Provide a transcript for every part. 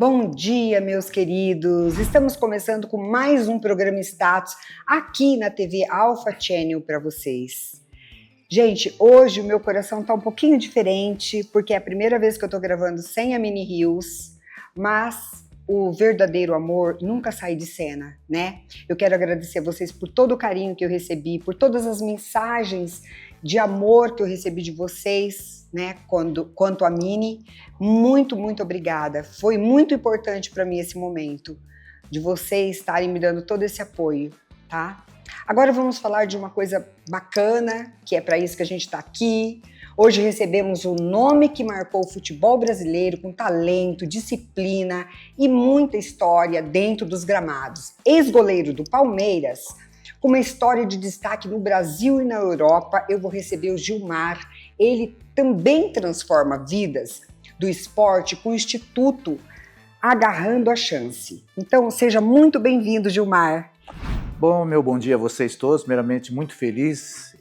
Bom dia, meus queridos! Estamos começando com mais um programa Status aqui na TV Alpha Channel para vocês. Gente, hoje o meu coração tá um pouquinho diferente, porque é a primeira vez que eu tô gravando sem a Mini Rios, mas o verdadeiro amor nunca sai de cena, né? Eu quero agradecer a vocês por todo o carinho que eu recebi, por todas as mensagens de amor que eu recebi de vocês, né, quanto a Mini. Muito obrigada. Foi muito importante para mim esse momento de vocês estarem me dando todo esse apoio, tá? Agora vamos falar de uma coisa bacana, que é para isso que a gente está aqui. Hoje recebemos o nome que marcou o futebol brasileiro com talento, disciplina e muita história dentro dos gramados. Ex-goleiro do Palmeiras, com uma história de destaque no Brasil e na Europa, eu vou receber o Gilmar. Ele também transforma vidas do esporte com o Instituto Agarrando a Chance. Então, seja muito bem-vindo, Gilmar. Bom, meu bom dia a vocês todos. Primeiramente, muito feliz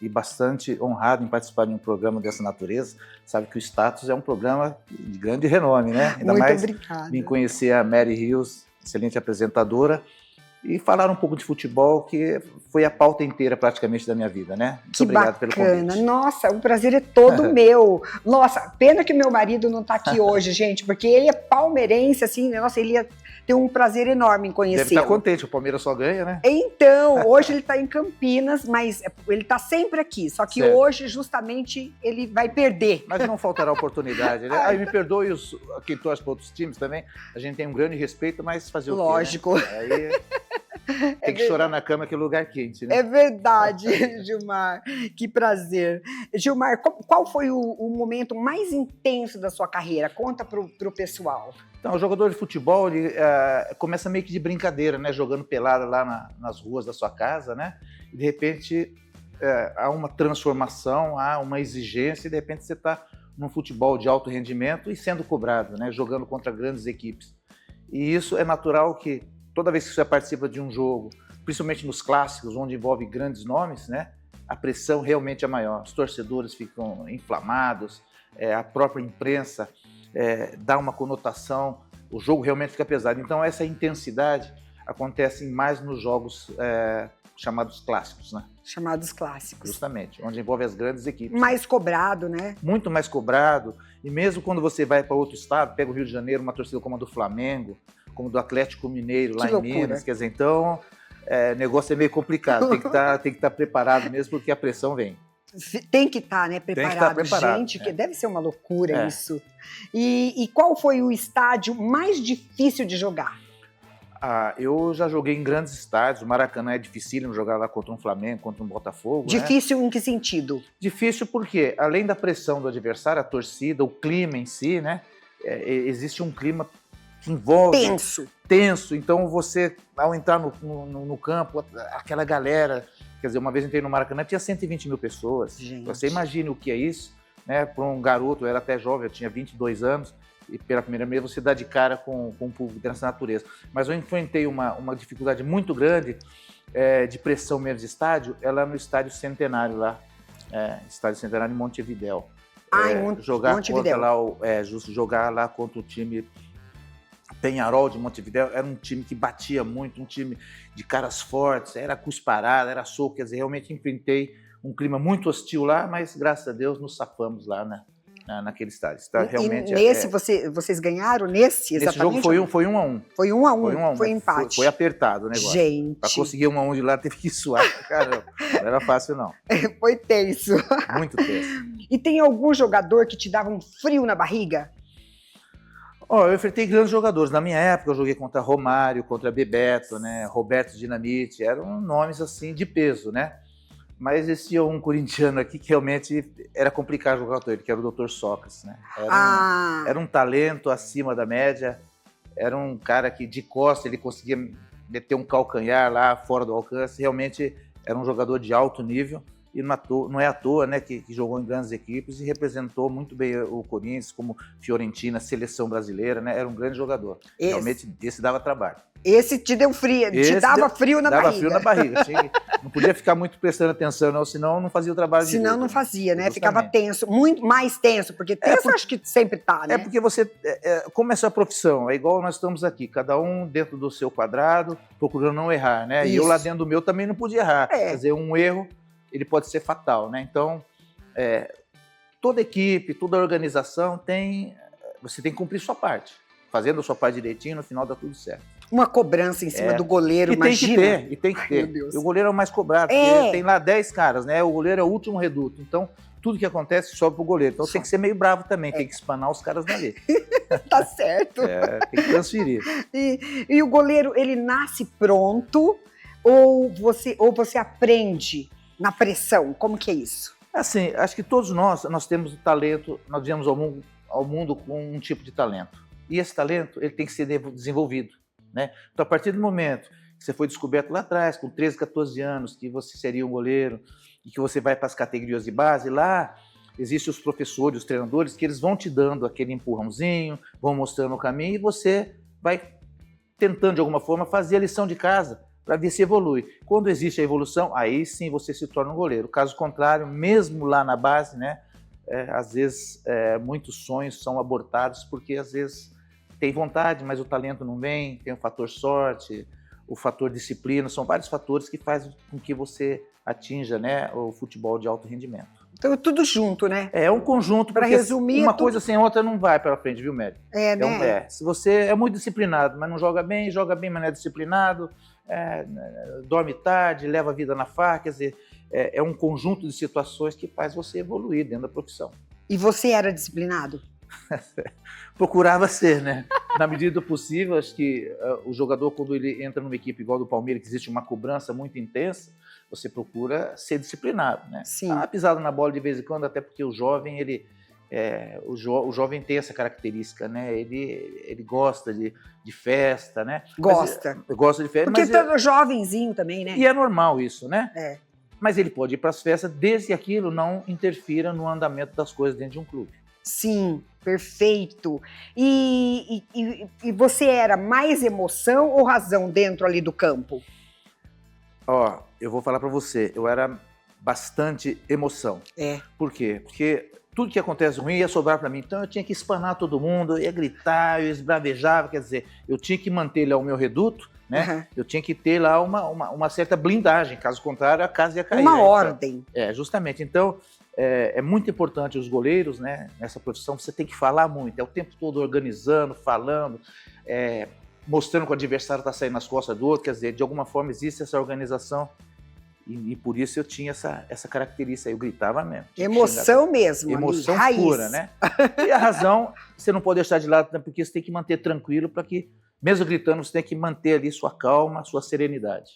e bastante honrado em participar de um programa dessa natureza. Sabe que o Status é um programa de grande renome, né? Ainda muito mais obrigada. Vim conhecer a Mary Rios, excelente apresentadora, e falar um pouco de futebol, que foi a pauta inteira praticamente da minha vida, né? Muito obrigado pelo convite. Nossa, o prazer é todo meu. Nossa, pena que meu marido não tá aqui hoje, gente, porque ele é palmeirense, assim, nossa, ele ia ter um prazer enorme em conhecê-lo. Deve estar contente, o Palmeiras só ganha, né? Então, hoje ele está em Campinas, mas ele está sempre aqui, só que certo. Hoje, justamente, ele vai perder. Mas não faltará oportunidade, né? Aí me perdoe quem torce para outros times também, a gente tem um grande respeito, mas fazer o quê? Lógico. Né? Aí tem que chorar na cama, que é lugar quente, né? É verdade, Gilmar, que prazer. Gilmar, qual foi o momento mais intenso da sua carreira? Conta pro pessoal. Então, o jogador de futebol, ele começa meio que de brincadeira, né? Jogando pelada lá nas ruas da sua casa, né? E de repente há uma transformação, há uma exigência, e de repente você está num futebol de alto rendimento e sendo cobrado, né? Jogando contra grandes equipes. E isso é natural que toda vez que você participa de um jogo, principalmente nos clássicos, onde envolve grandes nomes, né? A pressão realmente é maior. Os torcedores ficam inflamados, a própria imprensa dá uma conotação, o jogo realmente fica pesado. Então essa intensidade acontece mais nos jogos chamados clássicos, né? Chamados clássicos. Justamente, onde envolve as grandes equipes. Mais cobrado, né? Muito mais cobrado. E mesmo quando você vai para outro estado, pega o Rio de Janeiro, uma torcida como a do Flamengo, como do Atlético Mineiro, lá em Minas, quer dizer, então o negócio é meio complicado, tem que estar preparado mesmo, porque a pressão vem. Tem que estar, né, preparado. Tem que estar preparado. Gente, que deve ser uma loucura isso. E qual foi o estádio mais difícil de jogar? Eu já joguei em grandes estádios, o Maracanã é dificílimo jogar lá contra um Flamengo, contra um Botafogo. Difícil, né? Em que sentido? Difícil porque, além da pressão do adversário, a torcida, o clima em si, né, existe um clima que envolve... Tenso. Então você, ao entrar no campo, aquela galera... Quer dizer, uma vez eu entrei no Maracanã, tinha 120 mil pessoas. Gente. Você imagina o que é isso, né? Para um garoto, eu era até jovem, eu tinha 22 anos, e pela primeira vez você dá de cara com um público dessa natureza. Mas eu enfrentei uma dificuldade muito grande de pressão mesmo de estádio, ela no Estádio Centenário lá, Estádio Centenário em Montevidéu. Jogar lá contra o time Peñarol de Montevidéu, era um time que batia muito, um time de caras fortes, era cusparada, era soco, quer dizer, realmente enfrentei um clima muito hostil lá, mas graças a Deus nos safamos lá naquele estádio. Realmente, nesse vocês ganharam nesse exatamente? Esse jogo foi 1-1. Foi 1-1, foi empate. Foi apertado o negócio. Gente. Para conseguir 1-1 de lá teve que suar, caramba, não era fácil não. Foi tenso. Muito tenso. E tem algum jogador que te dava um frio na barriga? Eu enfrentei grandes jogadores. Na minha época, eu joguei contra Romário, contra Bebeto, né? Roberto Dinamite. Eram nomes assim de peso, né? Mas existia um corintiano aqui que realmente era complicado jogar com ele, que era o Dr. Sócrates, né? Era um talento acima da média. Era um cara que, de costa, ele conseguia meter um calcanhar lá fora do alcance. Realmente era um jogador de alto nível. e não é à toa, né, que jogou em grandes equipes e representou muito bem o Corinthians, como Fiorentina, seleção brasileira, né? Era um grande jogador. Realmente, esse dava trabalho. Esse te deu frio, te dava frio na barriga. Dava frio na barriga. Não podia ficar muito prestando atenção, não, senão não fazia o trabalho direito. Senão não fazia, né? Justamente. Ficava tenso, muito mais tenso, porque tenso acho que sempre tá, né? É porque você, como é a sua profissão, é igual nós estamos aqui, cada um dentro do seu quadrado, procurando não errar, né? Isso. E eu lá dentro do meu também não podia errar. É. Quer dizer, um erro, ele pode ser fatal, né? Então, toda equipe, toda organização você tem que cumprir sua parte. Fazendo a sua parte direitinho, no final dá tudo certo. Uma cobrança em cima do goleiro, imagina. Tem que ter. Ai, meu Deus. E o goleiro é o mais cobrado, porque tem lá 10 caras, né? O goleiro é o último reduto. Então, tudo que acontece sobe pro goleiro. Então, tem que ser meio bravo também, tem que espanar os caras dali. Tá certo. Tem que transferir. E o goleiro, ele nasce pronto ou você aprende na pressão? Como que é isso? Assim, acho que todos nós temos o talento, nós viemos ao mundo com um tipo de talento. E esse talento, ele tem que ser desenvolvido, né? Então, a partir do momento que você foi descoberto lá atrás, com 13, 14 anos, que você seria um goleiro e que você vai para as categorias de base, lá existem os professores, os treinadores, que eles vão te dando aquele empurrãozinho, vão mostrando o caminho e você vai tentando, de alguma forma, fazer a lição de casa para ver se evolui. Quando existe a evolução, aí sim você se torna um goleiro. Caso contrário, mesmo lá na base, né, às vezes muitos sonhos são abortados porque às vezes tem vontade, mas o talento não vem, tem o fator sorte, o fator disciplina, são vários fatores que fazem com que você atinja, né, o futebol de alto rendimento. Então, tudo junto, né? É um conjunto, para resumir, uma coisa sem outra não vai para frente, viu, Mary? Né? Se você é muito disciplinado, mas não joga bem, mas não é disciplinado, dorme tarde, leva a vida na farra, quer dizer, é um conjunto de situações que faz você evoluir dentro da profissão. E você era disciplinado? Procurava ser, né? Na medida do possível, acho que o jogador, quando ele entra numa equipe igual do Palmeiras, que existe uma cobrança muito intensa, você procura ser disciplinado, né? Sim. Dá uma pisada na bola de vez em quando, até porque o jovem, o jovem tem essa característica, né? Ele gosta de festa, né? Gosta de festa. Porque todo jovenzinho também, né? E é normal isso, né? É. Mas ele pode ir para as festas desde que aquilo não interfira no andamento das coisas dentro de um clube. Sim, perfeito. E você era mais emoção ou razão dentro ali do campo? Ó, eu vou falar para você, eu era bastante emoção. Por quê? Porque tudo que acontece ruim ia sobrar para mim. Então eu tinha que espanar todo mundo, eu ia gritar, eu esbravejava, quer dizer, eu tinha que manter lá o meu reduto, né? Uhum. Eu tinha que ter lá uma certa blindagem, caso contrário a casa ia cair. Uma ordem. Justamente. Então, é muito importante os goleiros, né? Nessa profissão, você tem que falar muito, o tempo todo organizando, falando, mostrando que o adversário está saindo nas costas do outro, quer dizer, de alguma forma existe essa organização e por isso eu tinha essa característica, eu gritava mesmo. Emoção mesmo, emoção raiz. Pura, né? E a razão, você não pode deixar de lado, porque você tem que manter tranquilo para que, mesmo gritando, você tem que manter ali sua calma, sua serenidade.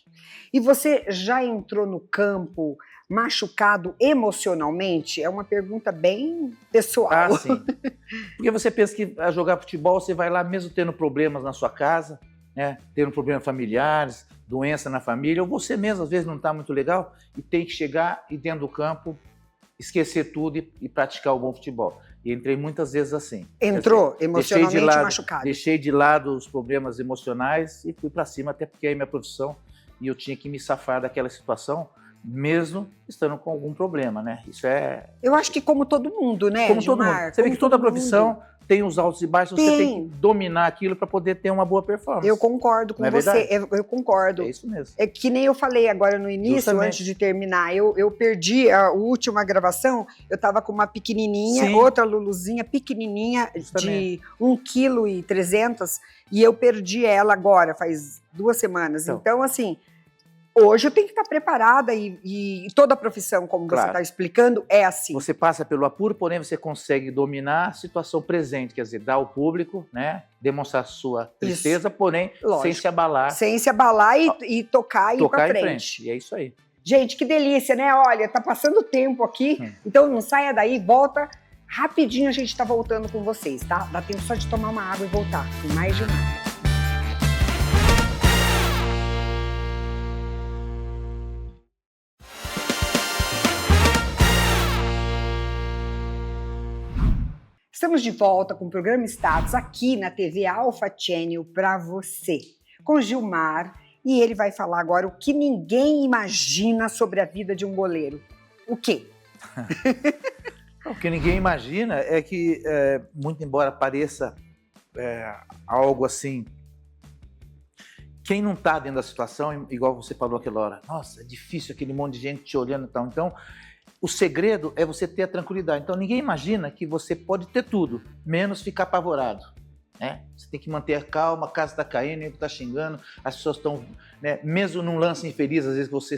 E você já entrou no campo machucado emocionalmente? É uma pergunta bem pessoal. Ah, sim. Porque você pensa que a jogar futebol, você vai lá mesmo tendo problemas na sua casa, né? Tendo problemas familiares, doença na família, ou você mesmo às vezes não está muito legal e tem que chegar e dentro do campo esquecer tudo e praticar o bom futebol. E entrei muitas vezes assim. Entrou emocionalmente machucado. Deixei de lado os problemas emocionais e fui para cima, até porque é minha profissão e eu tinha que me safar daquela situação, mesmo estando com algum problema, né? Isso é... Eu acho que como todo mundo, né, como todo mundo. Você vê que toda profissão tem os altos e baixos, você tem que dominar aquilo para poder ter uma boa performance. Eu concordo com você, eu concordo. É isso mesmo. É que nem eu falei agora no início, justamente, antes de terminar, eu perdi a última gravação, eu estava com uma pequenininha, outra Luluzinha pequenininha, justamente, de 1,3 kg, e eu perdi ela agora, faz 2 semanas. Então assim... Hoje eu tenho que estar preparada e toda a profissão, como você está explicando, é assim. Você passa pelo apuro, porém você consegue dominar a situação presente, quer dizer, dar ao público, né, demonstrar sua tristeza, porém sem se abalar. Sem se abalar e tocar e ir para frente. E é isso aí. Gente, que delícia, né? Olha, tá passando tempo aqui, então não saia daí, volta. Rapidinho a gente está voltando com vocês, tá? Dá tempo só de tomar uma água e voltar, com mais de nada. Estamos de volta com o programa Status aqui na TV Alpha Channel para você, com Gilmar, e ele vai falar agora o que ninguém imagina sobre a vida de um goleiro. O quê? O que ninguém imagina é que, muito embora pareça algo assim, quem não está dentro da situação, igual você falou aquela hora, nossa, é difícil aquele monte de gente te olhando e tal. Então, o segredo é você ter a tranquilidade. Então, ninguém imagina que você pode ter tudo, menos ficar apavorado. Né? Você tem que manter a calma, a casa está caindo, ele está xingando, as pessoas estão... Né? Mesmo num lance infeliz, às vezes você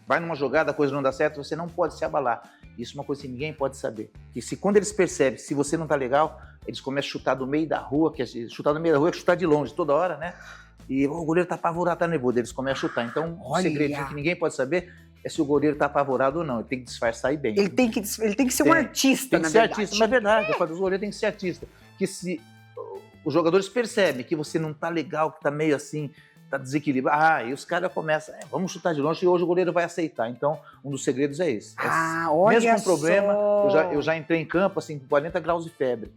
vai numa jogada, a coisa não dá certo, você não pode se abalar. Isso é uma coisa que ninguém pode saber. Que quando eles percebem que se você não está legal, eles começam a chutar do meio da rua, chutar do meio da rua é chutar de longe, toda hora, né? E o goleiro está apavorado, está nervoso, eles começam a chutar. Então, o segredinho que ninguém pode saber é se o goleiro está apavorado ou não. Ele tem que disfarçar e bem. Ele tem que ser um artista, na verdade. Tem que ser artista, mas é verdade. Eu falo, o goleiro tem que ser artista. Porque se os jogadores percebem que você não está legal, que está meio assim, está desequilibrado, e os caras começam, vamos chutar de longe e hoje o goleiro vai aceitar. Então, um dos segredos é esse. Olha mesmo com problema, só. eu já entrei em campo assim, com 40 graus de febre.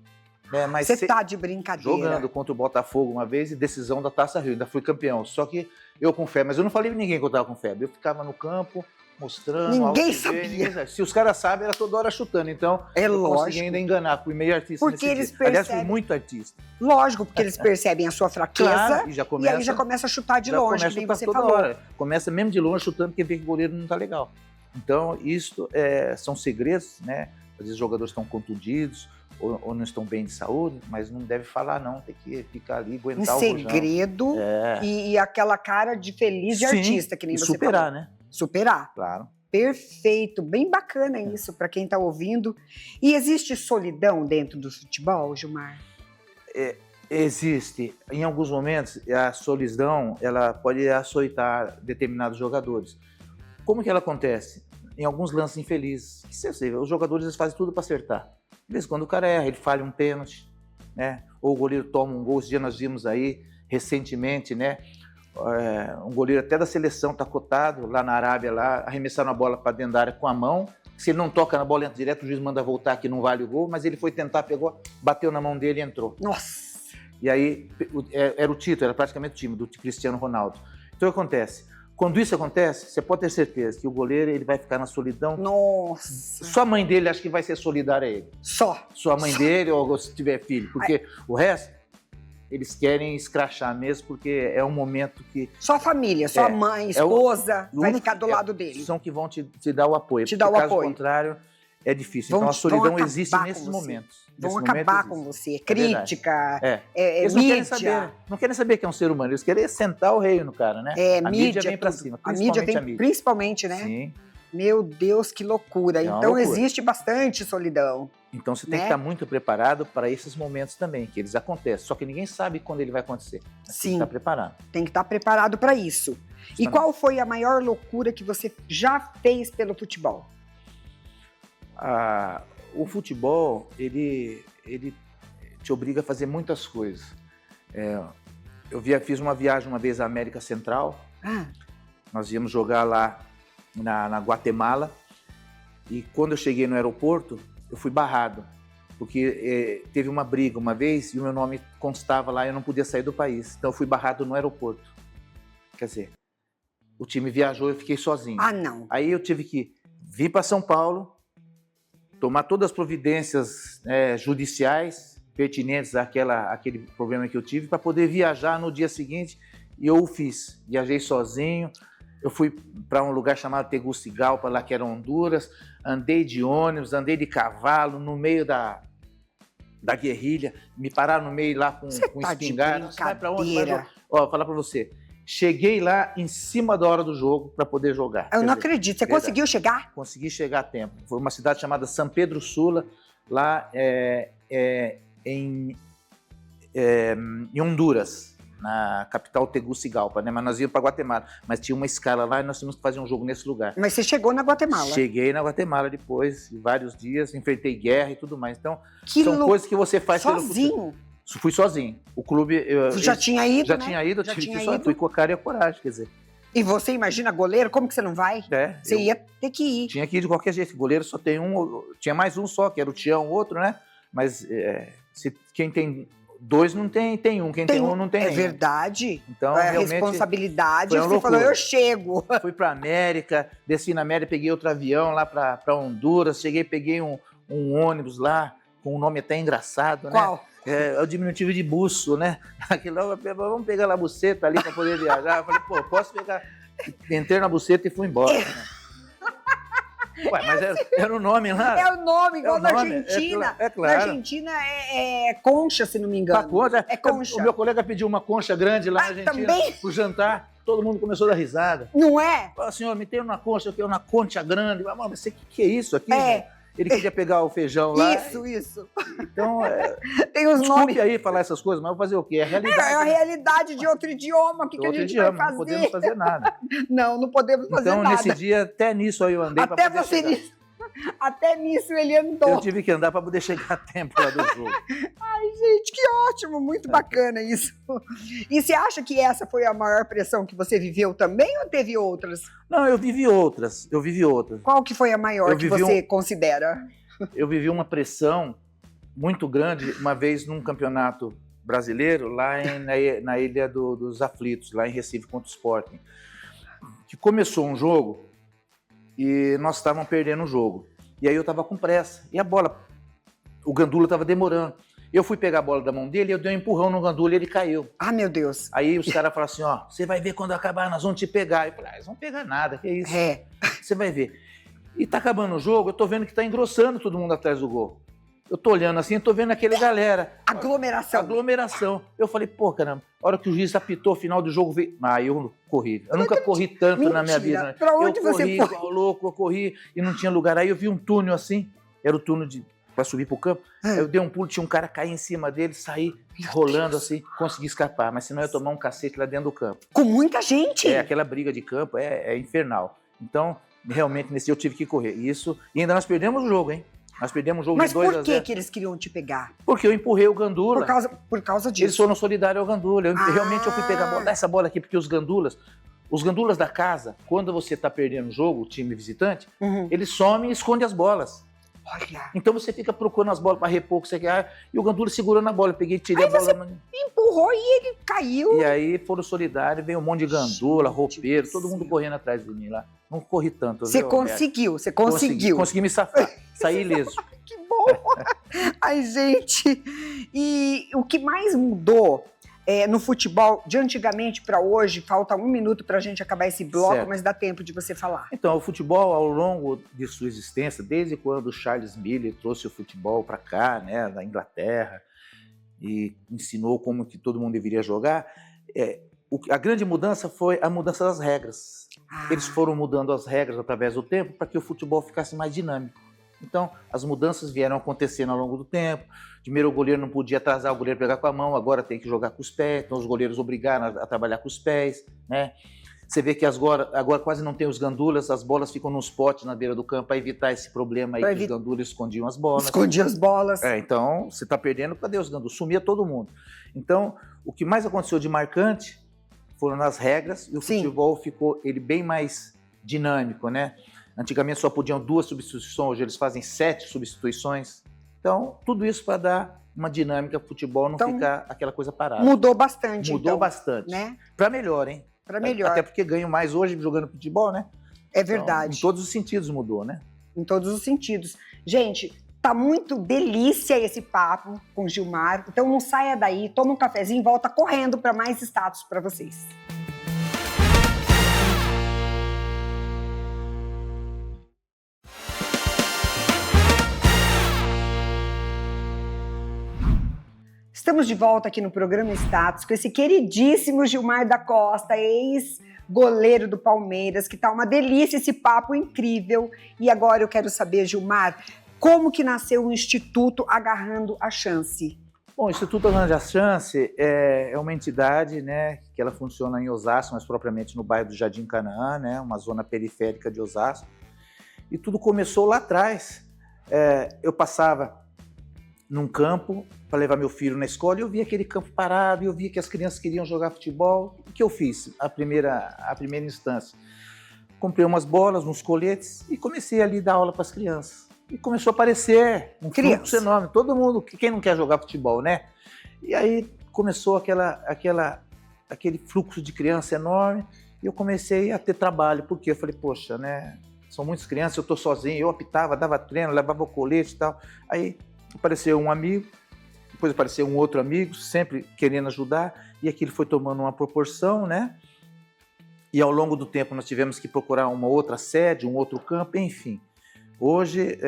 Você está de brincadeira. Jogando contra o Botafogo uma vez e decisão da Taça Rio, ainda fui campeão. Só que eu com febre, mas eu não falei pra ninguém que eu estava com febre. Eu ficava no campo, mostrando. Ninguém sabia. Se os caras sabem, era toda hora chutando. Então, eu consegui ainda enganar, fui meio artista porque nesse eles dia. percebem... Aliás, fui muito artista. Lógico, porque eles percebem a sua fraqueza, claro, e aí já começa a chutar de longe, começa que nem a chutar você toda falou. Hora. Começa mesmo de longe chutando, porque vê que o goleiro não está legal. Então, isso são segredos, né? Às vezes os jogadores estão contundidos, ou não estão bem de saúde, mas não deve falar não, tem que ficar ali, aguentar o rojão. Segredo e aquela cara de feliz de artista, que nem você superar, falou. Né? Superar. Claro. Perfeito, bem bacana isso para quem está ouvindo. E existe solidão dentro do futebol, Gilmar? Existe. Em alguns momentos, a solidão ela pode açoitar determinados jogadores. Como que ela acontece? Em alguns lances infelizes. Os jogadores eles fazem tudo para acertar. De vez em quando o cara erra, ele falha um pênalti, né? Ou o goleiro toma um gol. Esse dia nós vimos aí, recentemente, né? Um goleiro até da seleção está cotado lá na Arábia, lá, arremessaram a bola para dentro da área com a mão. Se ele não toca na bola, entra direto, o juiz manda voltar que não vale o gol, mas ele foi tentar, pegou, bateu na mão dele e entrou. Nossa! E aí, era o título, era praticamente o time do Cristiano Ronaldo. Então, o que acontece? Quando isso acontece, você pode ter certeza que o goleiro ele vai ficar na solidão. Nossa! Sua mãe dele acho que vai ser solidária a ele. Sua mãe dele, ou se tiver filho. Porque o resto, eles querem escrachar mesmo, porque é um momento que... Só a família, sua mãe, esposa, vai ficar do lado dele. São que vão te dar o apoio. Caso contrário, é difícil. Então a solidão existe nesses momentos. Vão acabar com você. Crítica, eles mídia. Não querem saber que é um ser humano, eles querem sentar o rei no cara, né? A mídia vem pra cima, principalmente, né? Sim. Meu Deus, que loucura. Então existe bastante solidão. Então você tem que estar muito preparado para esses momentos também, que eles acontecem. Só que ninguém sabe quando ele vai acontecer. Sim. Tem que estar preparado. Tem que estar preparado para isso. Justamente. E qual foi a maior loucura que você já fez pelo futebol? O futebol, ele te obriga a fazer muitas coisas. Eu fiz uma viagem uma vez à América Central. Nós íamos jogar lá na Guatemala. E quando eu cheguei no aeroporto, eu fui barrado. Porque teve uma briga uma vez e o meu nome constava lá e eu não podia sair do país. Então eu fui barrado no aeroporto. Quer dizer, o time viajou e eu fiquei sozinho. Não. Aí eu tive que vir para São Paulo, tomar todas as providências judiciais pertinentes àquele problema que eu tive para poder viajar no dia seguinte, e eu o fiz. Viajei sozinho, eu fui para um lugar chamado Tegucigalpa, lá que era Honduras, andei de ônibus, andei de cavalo no meio da guerrilha, me pararam no meio lá com espingarda. Você vai para onde? Vou falar para você. Cheguei lá em cima da hora do jogo para poder jogar. Eu não acredito. Você conseguiu chegar? Consegui chegar a tempo. Foi uma cidade chamada São Pedro Sula, lá em Honduras, na capital Tegucigalpa, né? Mas nós íamos para Guatemala. Mas tinha uma escala lá e nós tínhamos que fazer um jogo nesse lugar. Mas você chegou na Guatemala? Cheguei na Guatemala depois de vários dias, enfrentei guerra e tudo mais. Então, são coisas que você faz sozinho. Fui sozinho. O clube... Você já tinha ido, Já tinha ido, fui com a cara e a coragem, quer dizer. E você imagina goleiro, como que você não vai? Você ia ter que ir. Tinha que ir de qualquer jeito. O goleiro só tem um, tinha mais um só, que era o Tião, o outro, né? Mas se quem tem dois não tem um, quem tem um não tem nenhum. É verdade. Então, a realmente, responsabilidade, foi uma você loucura. falou, eu chego. Fui para América, desci na América, peguei outro avião lá para Honduras, peguei um ônibus lá, com um nome até engraçado, Qual? né? É o diminutivo de buço, né? Aquilo, vamos pegar lá a buceta ali para poder viajar. Eu falei, pô, posso pegar? Entrei na buceta e fui embora. Né? Ué, mas era o nome lá. É o nome, igual na nome, Argentina. é claro. Na Argentina é concha, se não me engano. Concha. É concha. O meu colega pediu uma concha grande lá na Argentina também? pro jantar. Todo mundo começou a dar risada. Não é? Falei, senhor, me tem uma concha, eu quero uma concha grande. Mas o que é isso aqui? É. Ele queria pegar o feijão lá. Isso. Então, tem os desculpe nomes. aí falar essas coisas, mas vou fazer o quê? É a realidade. É a realidade de outro idioma. O que a gente vai fazer? Não podemos fazer nada. Não podemos fazer então, nada. nesse dia, até nisso aí eu andei para poder chegar. Até nisso ele andou. Eu tive que andar para poder chegar a tempo lá do jogo. Ai, gente, que ótimo, muito bacana isso. E você acha que essa foi a maior pressão que você viveu também ou teve outras? Não, eu vivi outras. Qual que foi a maior que você considera? Eu vivi uma pressão muito grande uma vez num campeonato brasileiro lá na Ilha dos Aflitos, lá em Recife contra o Sporting. Que começou um jogo e nós estávamos perdendo o jogo. E aí eu estava com pressa. E a bola, o Gandula estava demorando. Eu fui pegar a bola da mão dele, eu dei um empurrão no Gandula e ele caiu. Ah, meu Deus. Aí os caras falaram assim, ó, você vai ver quando acabar, nós vamos te pegar. Eu falei, eles vão pegar nada, que isso? Você vai ver. E tá acabando o jogo, eu tô vendo que tá engrossando todo mundo atrás do gol. Eu tô olhando assim, tô vendo aquele galera. Aglomeração. Eu falei, pô, caramba, a hora que o juiz apitou o final do jogo, veio... eu corri. Eu nunca corri tanto na minha vida. Pra onde você foi? Eu corri igual louco, eu corri e não tinha lugar. Aí eu vi um túnel assim, era o túnel pra subir pro campo. Aí eu dei um pulo, tinha um cara cair em cima dele, saí rolando assim, consegui escapar. Mas senão eu ia tomar um cacete lá dentro do campo. Com muita gente? Aquela briga de campo é infernal. Então, realmente, nesse dia eu tive que correr. E ainda nós perdemos o jogo, hein? Nós perdemos o jogo de 2 a 0. Mas por que eles queriam te pegar? Porque eu empurrei o Gandula. Por causa disso? Eles foram solidários ao Gandula. Realmente eu fui pegar a bola, dar essa bola aqui, porque os Gandulas da casa, quando você está perdendo o jogo, o time visitante, eles somem e escondem as bolas. Olha. Então você fica procurando as bolas para repor o que você quer. E o Gandula segurando a bola. Eu peguei, tirei a bola. Você empurrou e ele caiu. E aí foram solidários, veio um monte de Gandula, roupeiro, todo mundo correndo atrás de mim lá. Não corri tanto. Você conseguiu. Consegui me safar. Saí ileso. Que bom! Ai, gente. E o que mais mudou no futebol, de antigamente para hoje, falta 1 minuto para a gente acabar esse bloco, certo, mas dá tempo de você falar. Então, o futebol, ao longo de sua existência, desde quando o Charles Miller trouxe o futebol para cá, né, da Inglaterra, e ensinou como que todo mundo deveria jogar, a grande mudança foi a mudança das regras. Eles foram mudando as regras através do tempo para que o futebol ficasse mais dinâmico. Então, as mudanças vieram acontecendo ao longo do tempo. Primeiro, o goleiro não podia atrasar, o goleiro pegar com a mão, agora tem que jogar com os pés. Então, os goleiros obrigaram a trabalhar com os pés, né? Você vê que agora quase não tem os gandulas, as bolas ficam nos potes na beira do campo para evitar esse problema aí que os gandulas escondiam as bolas. Escondiam as bolas. Então, você está perdendo, cadê os gandulas? Sumia todo mundo. Então, o que mais aconteceu de marcante foram nas regras e o futebol ficou bem mais dinâmico, né? Antigamente só podiam 2 substituições, hoje eles fazem 7 substituições. Então, tudo isso para dar uma dinâmica para o futebol não ficar aquela coisa parada. Mudou bastante, Mudou bastante. Né? Para melhor, hein? Para melhor. Até porque ganham mais hoje jogando futebol, né? É verdade. Então, em todos os sentidos mudou, né? Em todos os sentidos. Gente, tá muito delícia esse papo com o Gilmar. Então não saia daí, toma um cafezinho e volta correndo para mais status para vocês. Estamos de volta aqui no programa Status com esse queridíssimo Gilmar da Costa, ex-goleiro do Palmeiras, que tá uma delícia esse papo incrível. E agora eu quero saber, Gilmar, como que nasceu o Instituto Agarrando a Chance? Bom, o Instituto Agarrando a Chance é uma entidade, né, que ela funciona em Osasco, mas propriamente no bairro do Jardim Canaã, né, uma zona periférica de Osasco. E tudo começou lá atrás. Eu passava num campo para levar meu filho na escola e eu via aquele campo parado, e eu via que as crianças queriam jogar futebol. O que eu fiz? A primeira instância. Comprei umas bolas, uns coletes e comecei ali a dar aula para as crianças. E começou a aparecer um Criança. fluxo enorme. Todo mundo, quem não quer jogar futebol, né? E aí começou aquele fluxo de criança enorme e eu comecei a ter trabalho. Porque eu falei, poxa, né? São muitas crianças, eu estou sozinho. Eu apitava, dava treino, levava o colete e tal. Aí apareceu um amigo, depois apareceu um outro amigo, sempre querendo ajudar. E aquilo foi tomando uma proporção, né? E ao longo do tempo nós tivemos que procurar uma outra sede, um outro campo, enfim. Hoje,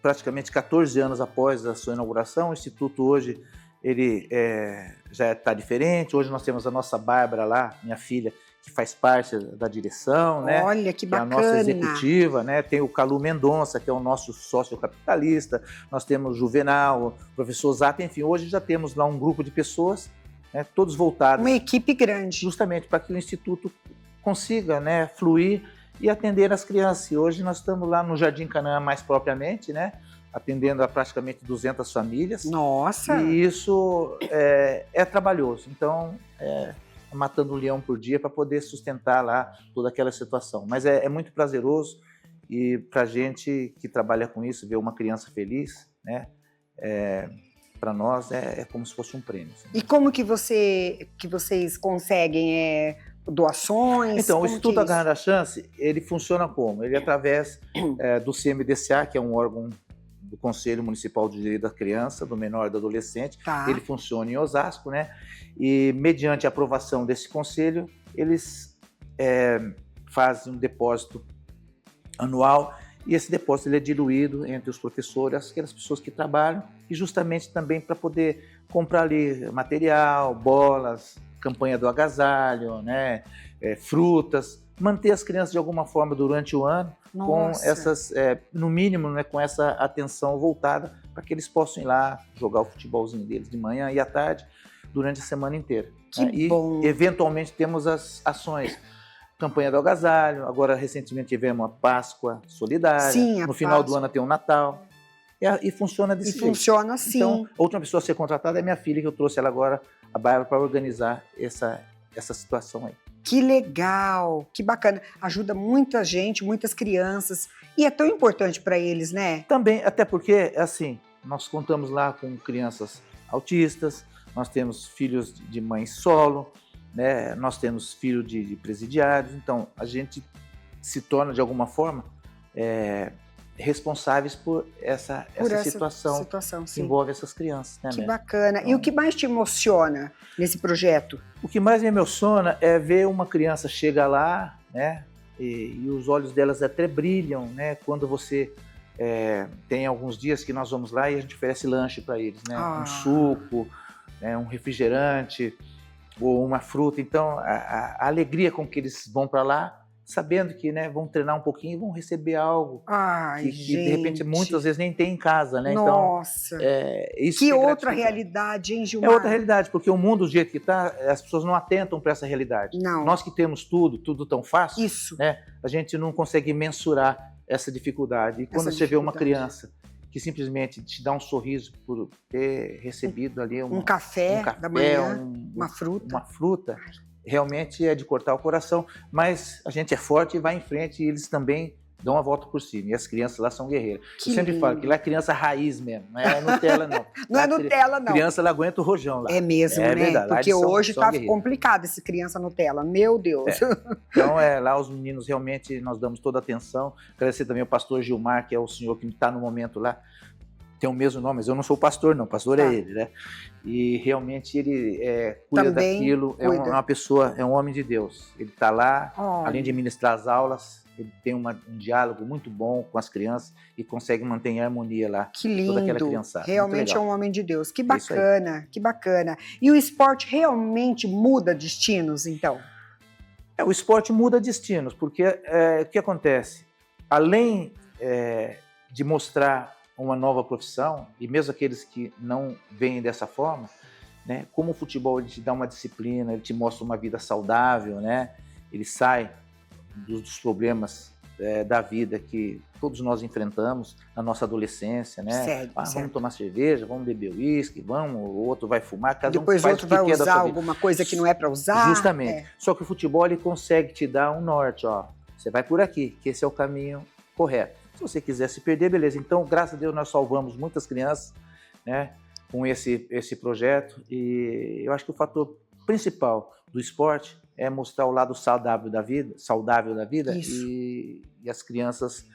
praticamente 14 anos após a sua inauguração, o Instituto hoje ele já está diferente. Hoje nós temos a nossa Bárbara lá, minha filha, que faz parte da direção, né? Olha, que bacana. Que é a nossa executiva, né? Tem o Calu Mendonça, que é o nosso sócio capitalista. Nós temos o Juvenal, o professor Zap, enfim. Hoje já temos lá um grupo de pessoas, né, todos voltados. Uma equipe grande. Justamente para que o Instituto consiga, né, fluir e atender as crianças. E hoje nós estamos lá no Jardim Canaã mais propriamente, né, atendendo a praticamente 200 famílias. Nossa! E isso é trabalhoso. Então, matando um leão por dia para poder sustentar lá toda aquela situação. Mas é muito prazeroso e para a gente que trabalha com isso, ver uma criança feliz, né, para nós é como se fosse um prêmio. Assim. E como que vocês conseguem doações? Então, o Como Instituto que é Agarra da Chance, ele funciona como? Ele através do CMDCA, que é um órgão do Conselho Municipal de Direito da Criança, do Menor e do Adolescente. Tá. Ele funciona em Osasco, né? E mediante a aprovação desse conselho, eles fazem um depósito anual e esse depósito ele é diluído entre os professores, aquelas pessoas que trabalham, e justamente também para poder comprar ali material, bolas, campanha do agasalho, né? Frutas, manter as crianças de alguma forma durante o ano. Nossa. Com essas, no mínimo, né, com essa atenção voltada para que eles possam ir lá jogar o futebolzinho deles de manhã e à tarde, durante a semana inteira. Que E, bom. eventualmente, temos as ações. Campanha do agasalho, agora recentemente tivemos a Páscoa Solidária, Sim, a no final Páscoa. do ano tem o Natal. E funciona desse jeito. Funciona assim. Então, outra pessoa a ser contratada é minha filha, que eu trouxe ela agora, a Bárbara, para organizar essa situação aí. Que legal, que bacana. Ajuda muita gente, muitas crianças. E é tão importante para eles, né? Também, até porque, assim, nós contamos lá com crianças autistas, nós temos filhos de mãe solo, né? Nós temos filhos de presidiários, então a gente se torna, de alguma forma, responsáveis por essa situação que sim. envolve essas crianças. Né, que mesmo? bacana. Então, e o que mais te emociona nesse projeto? O que mais me emociona é ver uma criança chegar lá, né, e os olhos delas até brilham, né, quando você tem alguns dias que nós vamos lá e a gente oferece lanche para eles, né, um suco, né, um refrigerante ou uma fruta. Então, a alegria com que eles vão para lá, sabendo que, né, vão treinar um pouquinho e vão receber algo que de repente muitas vezes nem tem em casa, né? Nossa! Então, isso que outra realidade, hein, Gilmar? É outra realidade, porque o mundo do jeito que está, as pessoas não atentam para essa realidade. Não. Nós que temos tudo tão fácil, Isso. né, a gente não consegue mensurar essa dificuldade. E quando você vê uma criança que simplesmente te dá um sorriso por ter recebido ali um café da manhã, uma fruta, realmente é de cortar o coração, mas a gente é forte e vai em frente e eles também dão a volta por cima. E as crianças lá são guerreiras. Eu sempre falo que lá é criança raiz mesmo, não é Nutella não. Não é Nutella não. Criança ela aguenta o rojão lá. É mesmo, né? Verdade. Porque hoje tá complicado esse criança Nutella, meu Deus. Então lá os meninos realmente nós damos toda a atenção. Agradecer também ao pastor Gilmar, que é o senhor que está no momento lá. Tem o mesmo nome, mas eu não sou pastor não, pastor é ele, né? E realmente ele cuida também daquilo, é uma pessoa, é um homem de Deus. Ele está lá, além de ministrar as aulas, ele tem um diálogo muito bom com as crianças e consegue manter em harmonia lá. Que lindo, toda aquela criançada. Realmente é um homem de Deus. Que bacana, que bacana. E o esporte realmente muda destinos, então? O esporte muda destinos, porque o que acontece? Além de mostrar uma nova profissão, e mesmo aqueles que não veem dessa forma, né, como o futebol ele te dá uma disciplina, ele te mostra uma vida saudável, né, ele sai dos problemas da vida que todos nós enfrentamos na nossa adolescência, né? Sério. Vamos tomar cerveja, vamos beber uísque, o outro vai fumar, cada depois um faz outro vai usar alguma coisa que não é para usar. Justamente. Só que o futebol ele consegue te dar um norte, ó. Você vai por aqui, que esse é o caminho correto. Se você quiser se perder, beleza. Então, graças a Deus, nós salvamos muitas crianças, né, com esse projeto. E eu acho que o fator principal do esporte é mostrar o lado saudável da vida e as crianças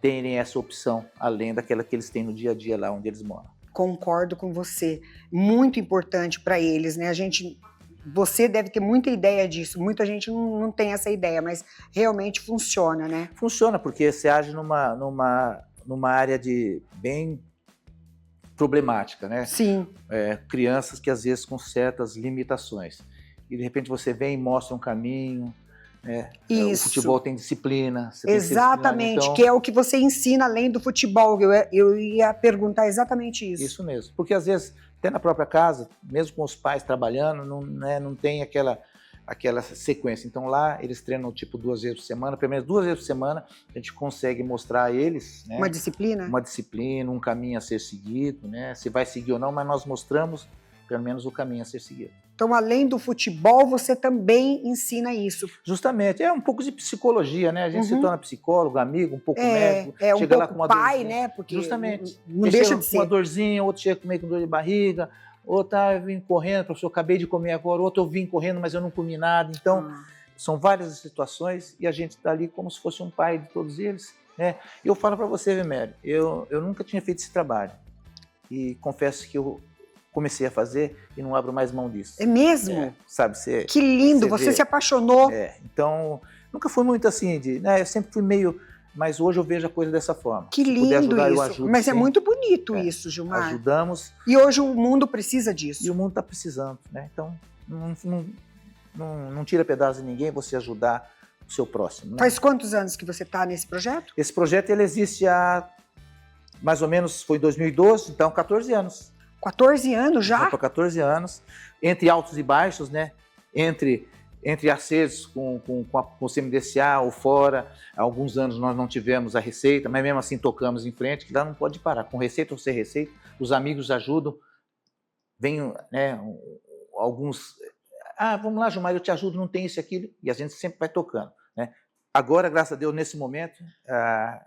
terem essa opção, além daquela que eles têm no dia a dia lá onde eles moram. Concordo com você. Muito importante para eles, né? Você deve ter muita ideia disso. Muita gente não tem essa ideia, mas realmente funciona, né? Funciona, porque você age numa área bem problemática, né? Sim. Crianças que às vezes com certas limitações. E de repente você vem e mostra um caminho. O futebol tem disciplina. Exatamente, então, que é o que você ensina além do futebol. Eu ia perguntar exatamente isso. Isso mesmo, porque às vezes, até na própria casa, mesmo com os pais trabalhando, não tem aquela sequência. Então lá eles treinam tipo 2 vezes por semana, pelo menos 2 vezes por semana, a gente consegue mostrar a eles, né, uma disciplina, um caminho a ser seguido, né, se vai seguir ou não, mas nós mostramos pelo menos o caminho a ser seguido. Então, além do futebol, você também ensina isso. Justamente, é um pouco de psicologia, né? A gente se torna psicólogo, amigo, um pouco médico. Chega um pouco lá com uma pai, dorzinha, né? Porque justamente. Não deixa de ser. Com uma dorzinha, outro chega meio com dor de barriga, outro vim correndo, professor, acabei de comer agora, outro eu vim correndo, mas eu não comi nada. Então, são várias situações e a gente está ali como se fosse um pai de todos eles, né? Eu falo para você, Vimério, eu nunca tinha feito esse trabalho e confesso que eu comecei a fazer e não abro mais mão disso. É mesmo? Sabe? Que lindo, você se apaixonou. Então, nunca fui muito assim, eu sempre fui meio, mas hoje eu vejo a coisa dessa forma. Que lindo ajudar, isso. Eu ajudo, mas sim. É muito bonito isso, Gilmar. Ajudamos. E hoje o mundo precisa disso. E o mundo está precisando, né? Então, não tira pedaço de ninguém você ajudar o seu próximo. Né? Faz quantos anos que você está nesse projeto? Esse projeto ele existe há, mais ou menos, foi em 2012, então 14 anos. 14 anos já? Para 14 anos, entre altos e baixos, né? Entre acertos com o CMDCA ou fora. Há alguns anos nós não tivemos a receita, mas mesmo assim tocamos em frente, que lá não pode parar. Com receita ou sem receita, os amigos ajudam. Vem, né, alguns... vamos lá, Gilmar, eu te ajudo, não tem isso e aquilo. E a gente sempre vai tocando, né? Agora, graças a Deus, nesse momento,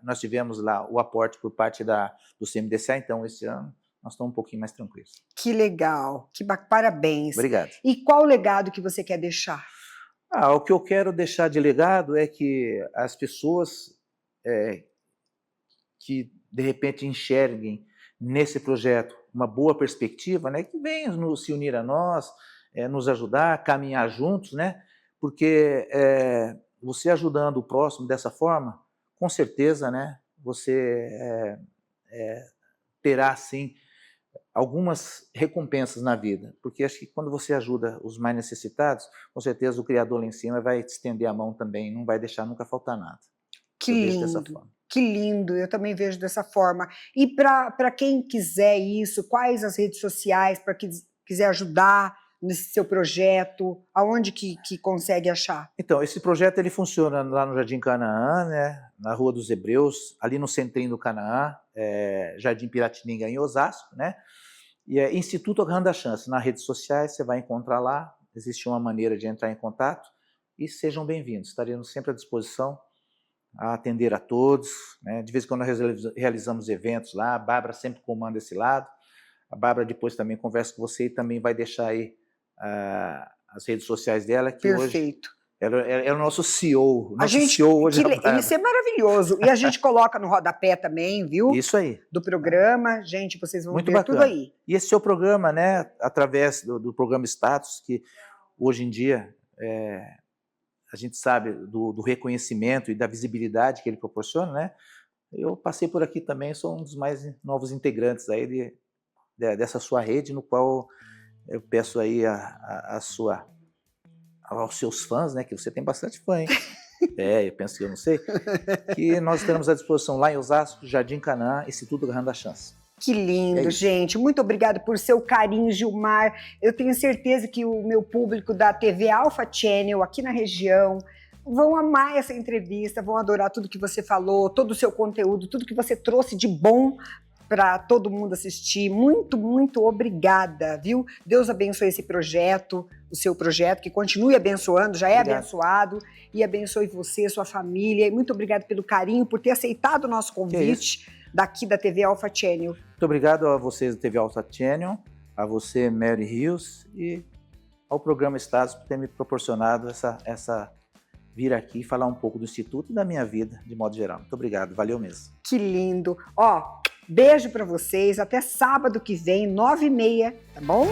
nós tivemos lá o aporte por parte do CMDCA, então esse ano nós estamos um pouquinho mais tranquilos. Que legal, parabéns. Obrigado. E qual o legado que você quer deixar? O que eu quero deixar de legado é que as pessoas que, de repente, enxerguem nesse projeto uma boa perspectiva, né, que venham se unir a nós, nos ajudar, caminhar juntos, né, porque você ajudando o próximo dessa forma, com certeza, né, você terá, sim, algumas recompensas na vida, porque acho que quando você ajuda os mais necessitados, com certeza o Criador lá em cima vai te estender a mão também, não vai deixar nunca faltar nada. Que lindo, que lindo, eu também vejo dessa forma. E para quem quiser isso, quais as redes sociais, para quem quiser ajudar nesse seu projeto, aonde que consegue achar? Então, esse projeto ele funciona lá no Jardim Canaã, né, na Rua dos Hebreus, ali no centrinho do Canaã, Jardim Piratininga, em Osasco, né? E é Instituto Agarrando a Chance. Nas redes sociais você vai encontrar lá, existe uma maneira de entrar em contato e sejam bem-vindos. Estaremos sempre à disposição a atender a todos, né? De vez em quando nós realizamos eventos lá, a Bárbara sempre comanda esse lado. A Bárbara depois também conversa com você e também vai deixar aí as redes sociais dela. Que perfeito. Hoje é o nosso CEO. CEO hoje isso é maravilhoso. E a gente coloca no rodapé também, viu? Isso aí. Do programa. Gente, vocês vão muito ver bacana. Tudo aí. E esse seu programa, né, através do programa Status, que hoje em dia a gente sabe do reconhecimento e da visibilidade que ele proporciona, né? Eu passei por aqui também, sou um dos mais novos integrantes aí dessa sua rede, no qual eu peço aí aos seus fãs, né, que você tem bastante fã, hein? Eu penso que eu não sei, que nós estaremos à disposição lá em Osasco, Jardim Canaã, Instituto Agarrando a Chance. Que lindo, gente. Muito obrigada por seu carinho, Gilmar. Eu tenho certeza que o meu público da TV Alpha Channel, aqui na região, vão amar essa entrevista, vão adorar tudo que você falou, todo o seu conteúdo, tudo que você trouxe de bom para todo mundo assistir. Muito, muito obrigada, viu? Deus abençoe esse projeto, o seu projeto, que continue abençoando, já é Obrigado. abençoado, e abençoe você, sua família. E muito obrigado pelo carinho, por ter aceitado o nosso convite daqui da TV Alpha Channel. Muito obrigado a vocês da TV Alpha Channel, a você, Mary Rios, e ao programa Status por ter me proporcionado essa vir aqui falar um pouco do Instituto e da minha vida, de modo geral. Muito obrigado, valeu mesmo. Que lindo. Ó, beijo para vocês, até sábado que vem, 9h30, tá bom?